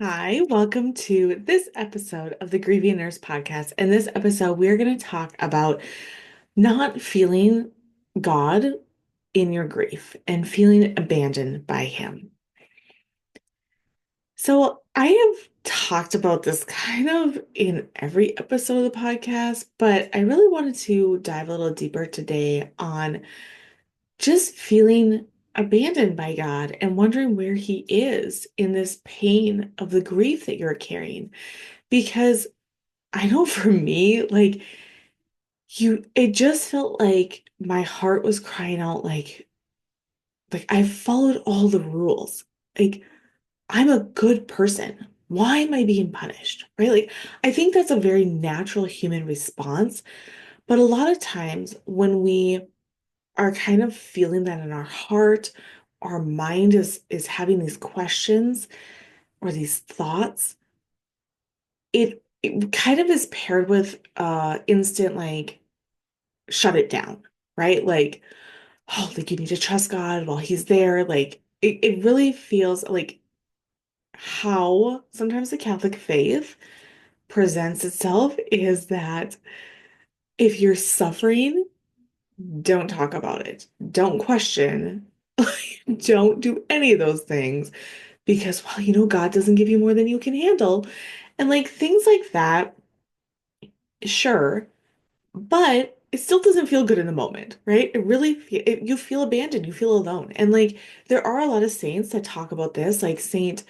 Hi, welcome to this episode of the Grieving Nurse podcast. In this episode, we're going to talk about not feeling God in your grief and feeling abandoned by Him. So, I have talked about this kind of in every episode of the podcast, but I really wanted to dive a little deeper today on just feeling abandoned by God and wondering where He is in this pain of the grief that you're carrying. Because I know for me, it just felt like my heart was crying out like I followed all the rules. Like I'm a good person. Why am I being punished? Right? Like I think that's a very natural human response, but a lot of times when we are kind of feeling that in our heart, our mind is having these questions or these thoughts, it kind of is paired with instant like shut it down, right? Like, oh, like you need to trust God while He's there. Like it really feels like how sometimes the Catholic faith presents itself is that if you're suffering, don't talk about it. Don't question. Don't do any of those things because, well, God doesn't give you more than you can handle. And like things like that, sure. But it still doesn't feel good in the moment, right? You feel abandoned, you feel alone. And like there are a lot of saints that talk about this, like Saint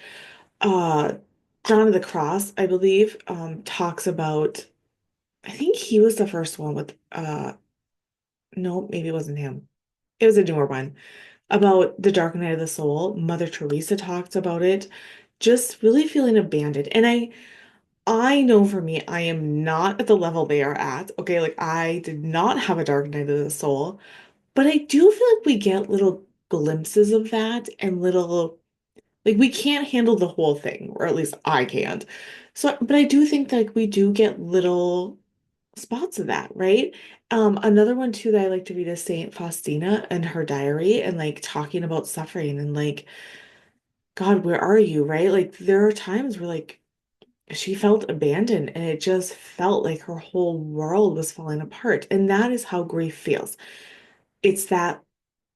uh John of the Cross, I believe, talks about, I think he was the first one with no, maybe it wasn't him. It was a newer one about the dark night of the soul. Mother Teresa talks about it, just really feeling abandoned. And I know for me, I am not at the level they are at. Okay, like I did not have a dark night of the soul, but I do feel like we get little glimpses of that and little, like we can't handle the whole thing, or at least I can't. So, but I do think that like, we do get little spots of that, right? Another one too that I like to read is Saint Faustina and her diary and like talking about suffering and like, God, where are you, right? Like there are times where like she felt abandoned and it just felt like her whole world was falling apart. And that is how grief feels. It's that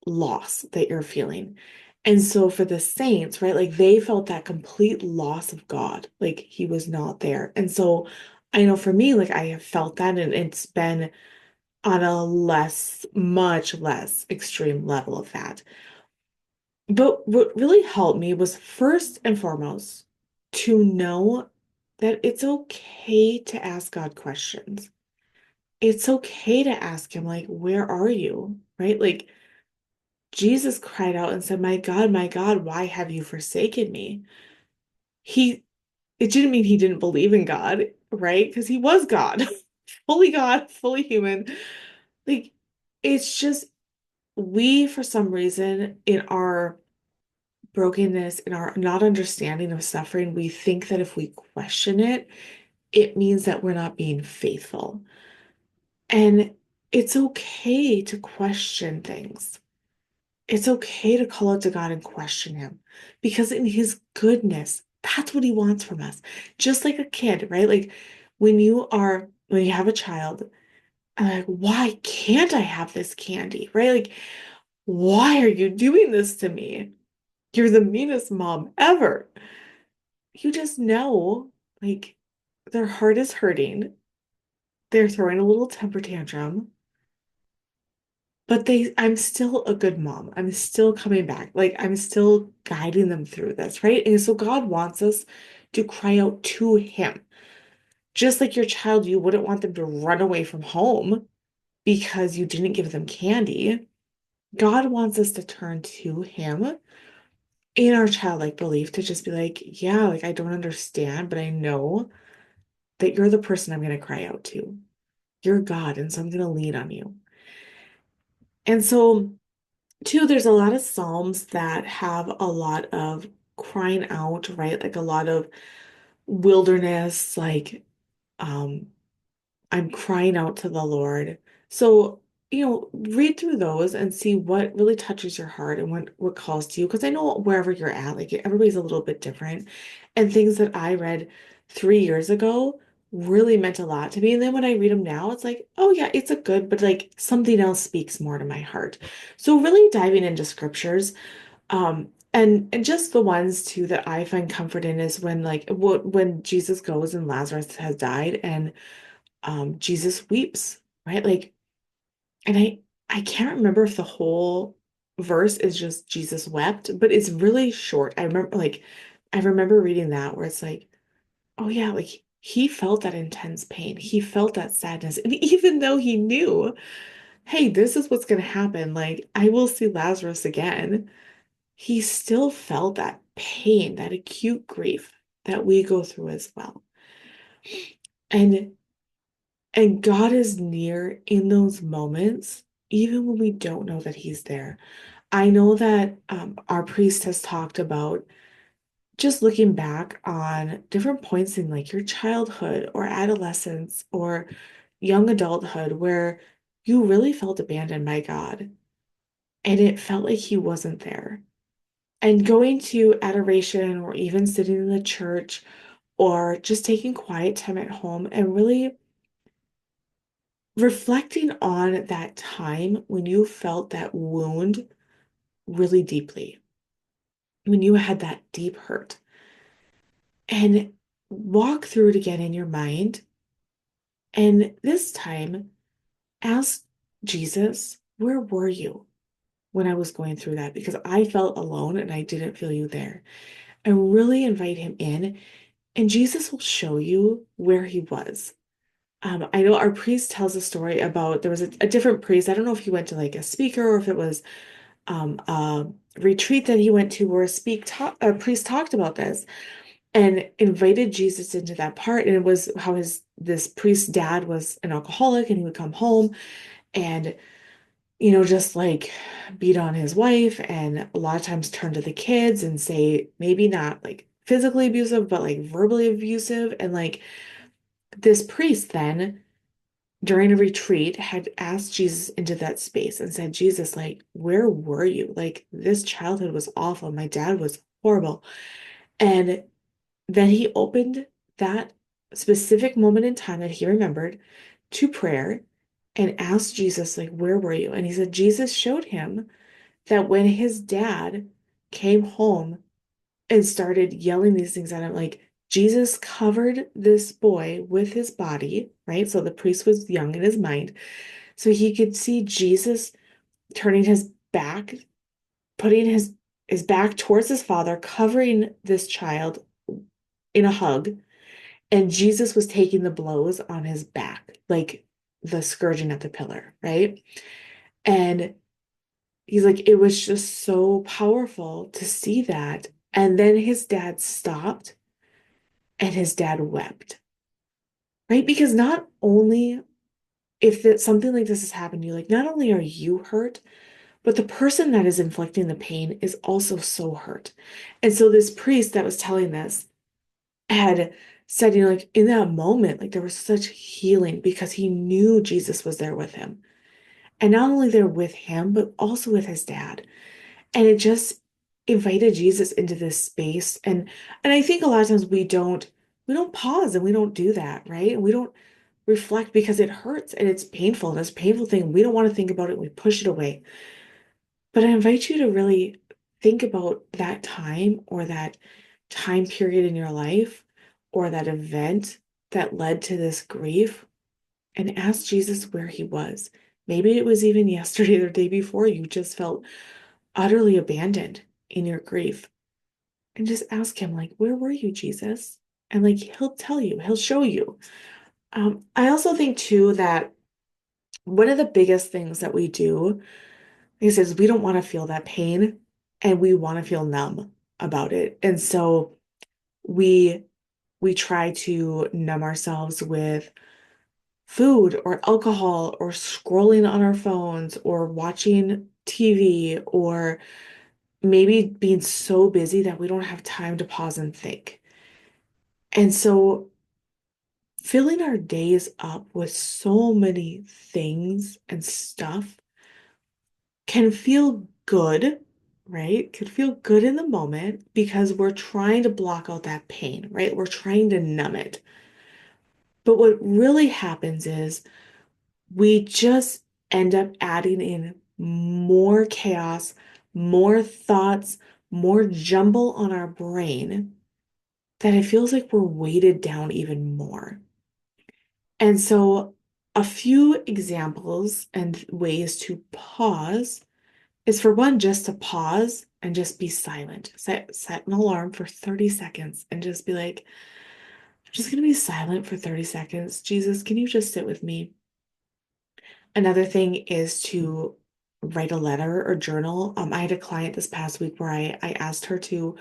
loss that you're feeling. And so for the saints, right, like they felt that complete loss of God, like he was not there. And so I know for me, like I have felt that and it's been on a much less extreme level of that. But what really helped me was first and foremost to know that it's okay to ask God questions. It's okay to ask him, like, where are you? Right? Like, Jesus cried out and said, my God, why have you forsaken me? He, it didn't mean he didn't believe in God, right? Because he was God, fully human. Like, it's just, we, for some reason, in our brokenness, in our not understanding of suffering, we think that if we question it, it means that we're not being faithful. And it's okay to question things. It's okay to call out to God and question Him because in His goodness, that's what He wants from us. Just like a kid, right? Like when you have a child, and like, why can't I have this candy, right? Like, why are you doing this to me? You're the meanest mom ever. You just know, like, their heart is hurting. They're throwing a little temper tantrum. But I'm still a good mom. I'm still coming back. Like I'm still guiding them through this, right? And so God wants us to cry out to Him. Just like your child, you wouldn't want them to run away from home because you didn't give them candy. God wants us to turn to Him in our childlike belief to just be like, yeah, like I don't understand, but I know that you're the person I'm going to cry out to. You're God, and so I'm going to lean on you. And so two, there's a lot of Psalms that have a lot of crying out, right? Like a lot of wilderness, like um I'm crying out to the Lord. So read through those and see what really touches your heart and what calls to you. Because I know wherever you're at, like everybody's a little bit different. And things that I read 3 years ago really meant a lot to me. And then when I read them now, it's like, oh yeah, it's a good, but like something else speaks more to my heart. So really diving into scriptures, and just the ones too that I find comfort in is when when Jesus goes and Lazarus has died and Jesus weeps, right? Like, and I can't remember if the whole verse is just Jesus wept, but it's really short. I remember reading that where it's like, oh yeah, like he felt that intense pain. He felt that sadness. And even though he knew, hey, this is what's going to happen, like I will see Lazarus again, he still felt that pain, that acute grief that we go through as well. And God is near in those moments, even when we don't know that he's there. I know that our priest has talked about just looking back on different points in like your childhood or adolescence or young adulthood where you really felt abandoned by God and it felt like he wasn't there. And going to adoration or even sitting in the church or just taking quiet time at home and really reflecting on that time when you felt that wound really deeply, when you had that deep hurt, and walk through it again in your mind. And this time, ask Jesus, where were you when I was going through that? Because I felt alone and I didn't feel you there. And really invite him in, and Jesus will show you where he was. I know our priest tells a story about there was a different priest. I don't know if he went to like a speaker or if it was a retreat that he went to where a priest talked about this and invited Jesus into that part. And it was how this priest's dad was an alcoholic and he would come home and, just like beat on his wife and a lot of times turn to the kids and say, maybe not like physically abusive, but like verbally abusive. And like this priest then during a retreat had asked Jesus into that space and said, Jesus, like, where were you? Like, this childhood was awful. My dad was horrible. And then he opened that specific moment in time that he remembered to prayer and asked Jesus, like, where were you? And he said, Jesus showed him that when his dad came home and started yelling these things at him, like, Jesus covered this boy with his body, right? So the priest was young in his mind. So he could see Jesus turning his back, putting his back towards his father, covering this child in a hug, and Jesus was taking the blows on his back, like the scourging at the pillar, right? And he's like, it was just so powerful to see that. And then his dad stopped and his dad wept, right? Because not only something like this has happened to you, like not only are you hurt, but the person that is inflicting the pain is also so hurt. And so this priest that was telling this had said, like in that moment, like there was such healing because he knew Jesus was there with him. And not only there with him, but also with his dad. And it just invited Jesus into this space. And I think a lot of times we don't pause and we don't do that, right? And we don't reflect because it hurts and it's painful. And it's a painful thing. We don't want to think about it. We push it away. But I invite you to really think about that time or that time period in your life or that event that led to this grief and ask Jesus where he was. Maybe it was even yesterday or the day before you just felt utterly abandoned in your grief. And just ask him, like, where were you, Jesus? And like he'll tell you, he'll show you. I also think too that one of the biggest things that we do is we don't want to feel that pain and we want to feel numb about it. And so we we try to numb ourselves with food or alcohol or scrolling on our phones or watching TV or maybe being so busy that we don't have time to pause and think. And so filling our days up with so many things and stuff can feel good, right? Can feel good in the moment because we're trying to block out that pain, right? We're trying to numb it. But what really happens is we just end up adding in more chaos, more thoughts, more jumble on our brain that it feels like we're weighted down even more. And so, a few examples and ways to pause is for one, just to pause and just be silent. Set an alarm for 30 seconds and just be like, I'm just going to be silent for 30 seconds. Jesus, can you just sit with me? Another thing is to write a letter or journal. I had a client this past week where I asked her to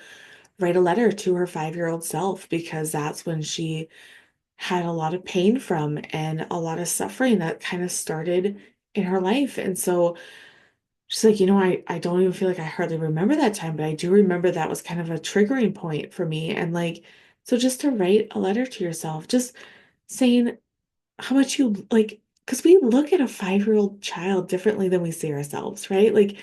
write a letter to her 5-year-old self because that's when she had a lot of pain from and a lot of suffering that kind of started in her life. And so she's like, I don't even feel like I hardly remember that time, but I do remember that was kind of a triggering point for me. And like, so just to write a letter to yourself, just saying how much you like, because we look at a 5-year-old child differently than we see ourselves, right? Like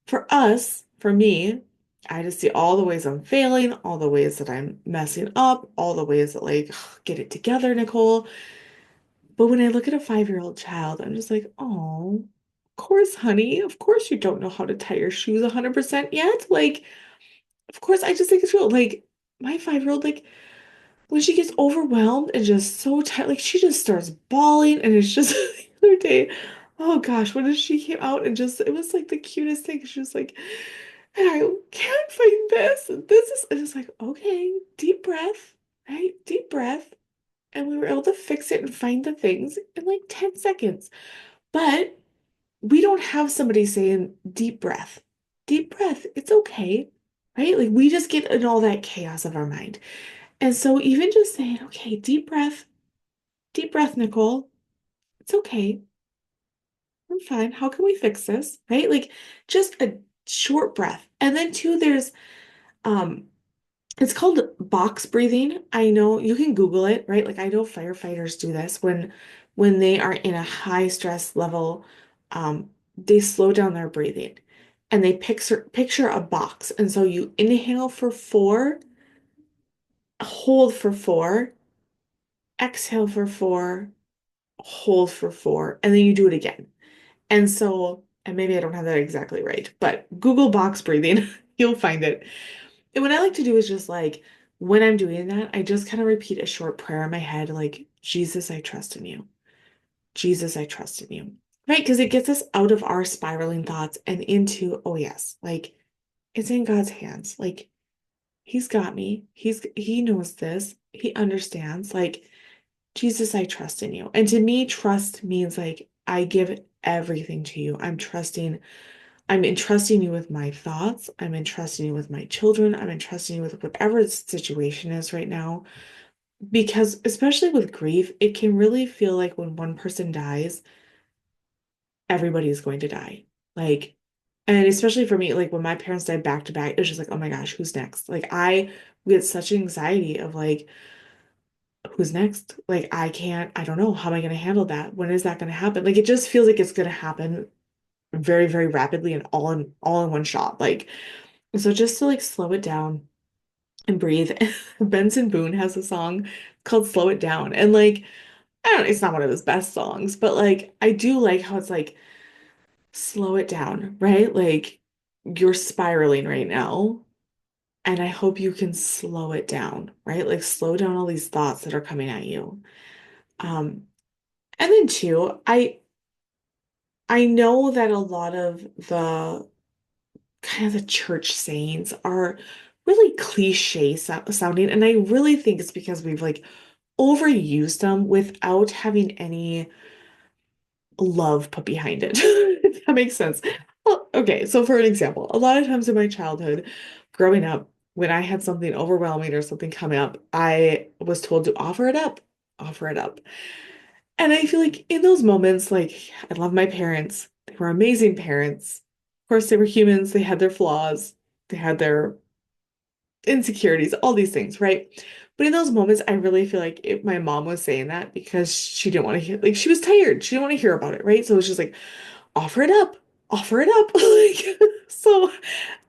for us, for me, I just see all the ways I'm failing, all the ways that I'm messing up, all the ways that like, get it together, Nicole. But when I look at a 5-year-old child, I'm just like, oh, of course, honey. Of course you don't know how to tie your shoes 100% yet. Like, of course, I just think it's real. Like, my 5-year-old, like, when she gets overwhelmed and just so tired, like, she just starts bawling. And it's just the other day, oh gosh, when she came out and just, it was like the cutest thing. She was like, and I can't find this. And this is, and it's like, okay, deep breath, right? Deep breath. And we were able to fix it and find the things in like 10 seconds. But we don't have somebody saying deep breath, it's okay, right? Like we just get in all that chaos of our mind. And so even just saying, okay, deep breath, Nicole, it's okay. I'm fine. How can we fix this? Right? Like just a short breath. And then two, there's um it's called box breathing. I know you can Google it, right? Like I know firefighters do this when they are in a high stress level, they slow down their breathing and they picture a box. And so you inhale for 4, hold for 4, exhale for 4, hold for 4, and then you do it again. And so, and maybe I don't have that exactly right, but Google box breathing, you'll find it. And what I like to do is just like when I'm doing that, I just kind of repeat a short prayer in my head, like, Jesus, I trust in you. Jesus, I trust in you. Right? Because it gets us out of our spiraling thoughts and into, oh yes, like it's in God's hands. Like he's got me. He knows this. He understands. Like, Jesus, I trust in you. And to me, trust means like I give everything to you. I'm entrusting you with my thoughts. I'm entrusting you with my children. I'm entrusting you with whatever the situation is right now. Because especially with grief, it can really feel like when one person dies, everybody's going to die. Like, and especially for me, like when my parents died back to back, it was just like, oh my gosh, who's next? Like I get such anxiety of like, who's next? Like I don't know. How am I going to handle that? When is that going to happen? Like it just feels like it's going to happen very, very rapidly and all in one shot. Like, so just to like slow it down and breathe. Benson Boone has a song called Slow It Down. And like, I don't know, it's not one of his best songs, but like I do like how it's like slow it down, right? Like you're spiraling right now. And I hope you can slow it down, right? Like slow down all these thoughts that are coming at you. Um, and then two, I know that a lot of the kind of the church sayings are really cliche sounding, and I really think it's because we've like overused them without having any love put behind it. If that makes sense. Well, okay, so for an example, a lot of times in my childhood, growing up, when I had something overwhelming or something come up, I was told to offer it up, offer it up. And I feel like in those moments, like I love my parents. They were amazing parents. Of course, they were humans, they had their flaws, they had their insecurities, all these things, right? But in those moments, I really feel like my mom was saying that because she didn't want to hear, like, she was tired. She didn't want to hear about it, right? So it was just like, offer it up, offer it up. Like, so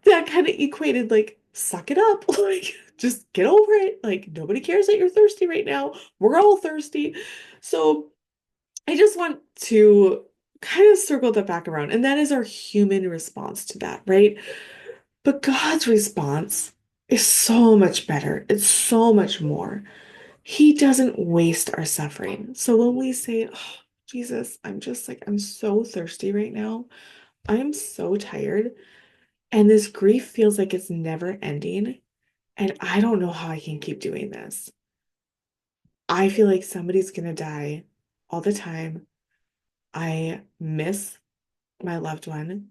that kind of equated, like, suck it up, like, just get over it. Like, nobody cares that you're thirsty right now. We're all thirsty. So I just want to kind of circle that back around. And that is our human response to that, right? But God's response is so much better. It's so much more. He doesn't waste our suffering. So when we say, oh, Jesus, I'm just like, I'm so thirsty right now. I'm so tired. And this grief feels like it's never ending. And I don't know how I can keep doing this. I feel like somebody's going to die all the time. I miss my loved one.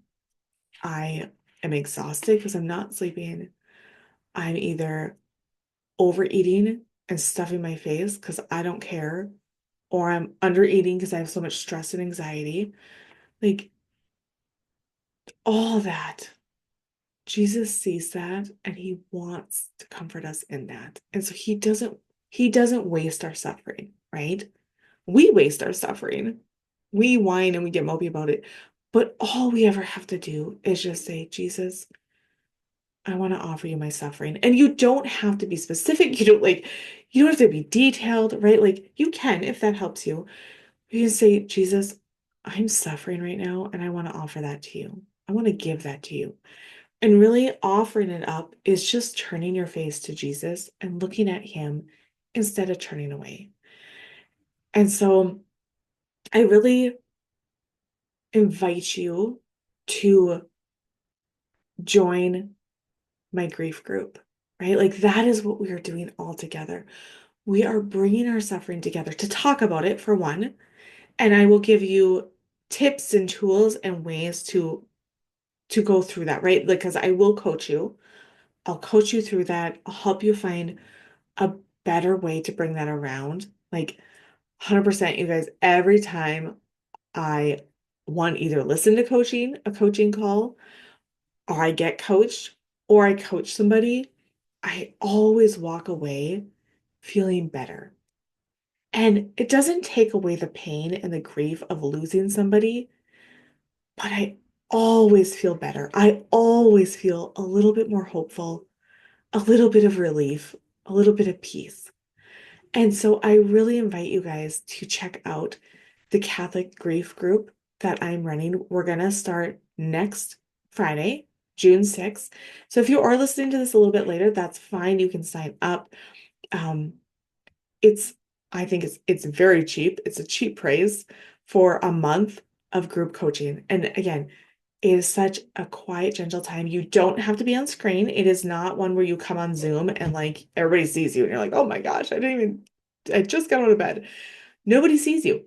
I am exhausted because I'm not sleeping. I'm either overeating and stuffing my face because I don't care, or I'm undereating because I have so much stress and anxiety. Like all that. Jesus sees that and he wants to comfort us in that. And so he doesn't waste our suffering, right? We waste our suffering. We whine and we get mopey about it. But all we ever have to do is just say, Jesus, I want to offer you my suffering. And you don't have to be specific. You don't have to be detailed, right? Like you can if that helps you. You can say, Jesus, I'm suffering right now, and I want to offer that to you. I want to give that to you. And really offering it up is just turning your face to Jesus and looking at him instead of turning away. And so I really invite you to join my grief group, right? Like that is what we are doing all together. We are bringing our suffering together to talk about it for one, and I will give you tips and tools and ways to go through that, right? Like, because I will coach you. I'll coach you through that. I'll help you find a better way to bring that around. Like 100%, you guys, every time I want either listen to a coaching call, or I get coached, or I coach somebody, I always walk away feeling better. And it doesn't take away the pain and the grief of losing somebody, but I always feel better. I always feel a little bit more hopeful, a little bit of relief, a little bit of peace. And so I really invite you guys to check out the Catholic Grief Group that I'm running. We're going to start next Friday, June 6th. So if you are listening to this a little bit later, that's fine. You can sign up. Um, it's I think it's very cheap. It's a cheap price for a month of group coaching. And again, it is such a quiet, gentle time. You don't have to be on screen. It is not one where you come on Zoom and like everybody sees you and you're like, oh my gosh, I just got out of bed. Nobody sees you.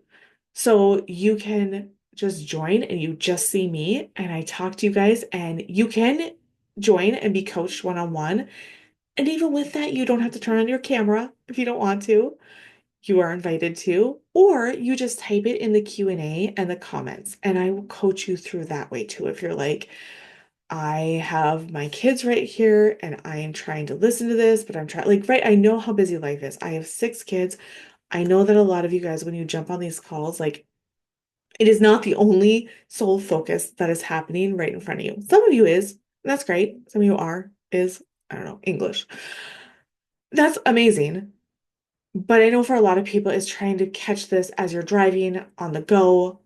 So you can just join and you just see me and I talk to you guys, and you can join and be coached one-on-one. And even with that, you don't have to turn on your camera if you don't want to. You are invited to, or you just type it in the Q&A and the comments, and I will coach you through that way too. If you're like, I have my kids right here and I am trying to listen to this, but I'm trying, like, right, I know how busy life is. I have 6 kids. I know that a lot of you guys, when you jump on these calls, like, it is not the only sole focus that is happening right in front of you. Some of you is, and that's great. Some of you I don't know, English. That's amazing. But I know for a lot of people, it's trying to catch this as you're driving on the go,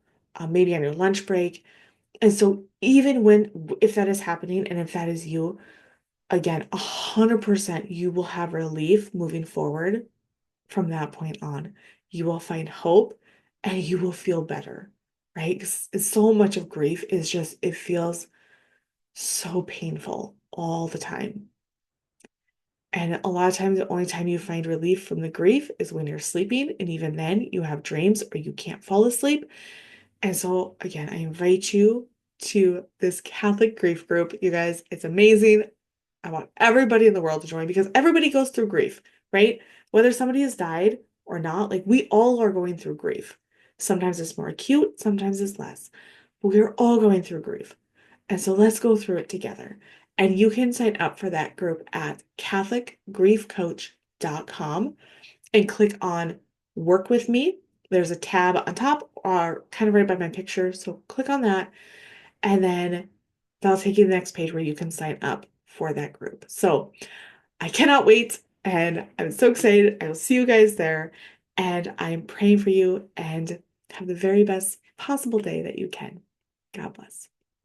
maybe on your lunch break. And so even if that is happening and if that is you, again, 100% you will have relief moving forward from that point on. You will find hope and you will feel better, right? 'Cause so much of grief is just, it feels so painful all the time. And a lot of times, the only time you find relief from the grief is when you're sleeping. And even then, you have dreams or you can't fall asleep. And so, again, I invite you to this Catholic grief group. You guys, it's amazing. I want everybody in the world to join because everybody goes through grief, right? Whether somebody has died or not, like we all are going through grief. Sometimes it's more acute, sometimes it's less. But we're all going through grief. And so let's go through it together. And you can sign up for that group at catholicgriefcoach.com. grieving.com and click on Work with Me. There's a tab on top or kind of right by my picture. So click on that, and then that'll take you to the next page where you can sign up for that group. So I cannot wait, and I'm so excited. I will see you guys there, and I am praying for you, and have the very best possible day that you can. God bless.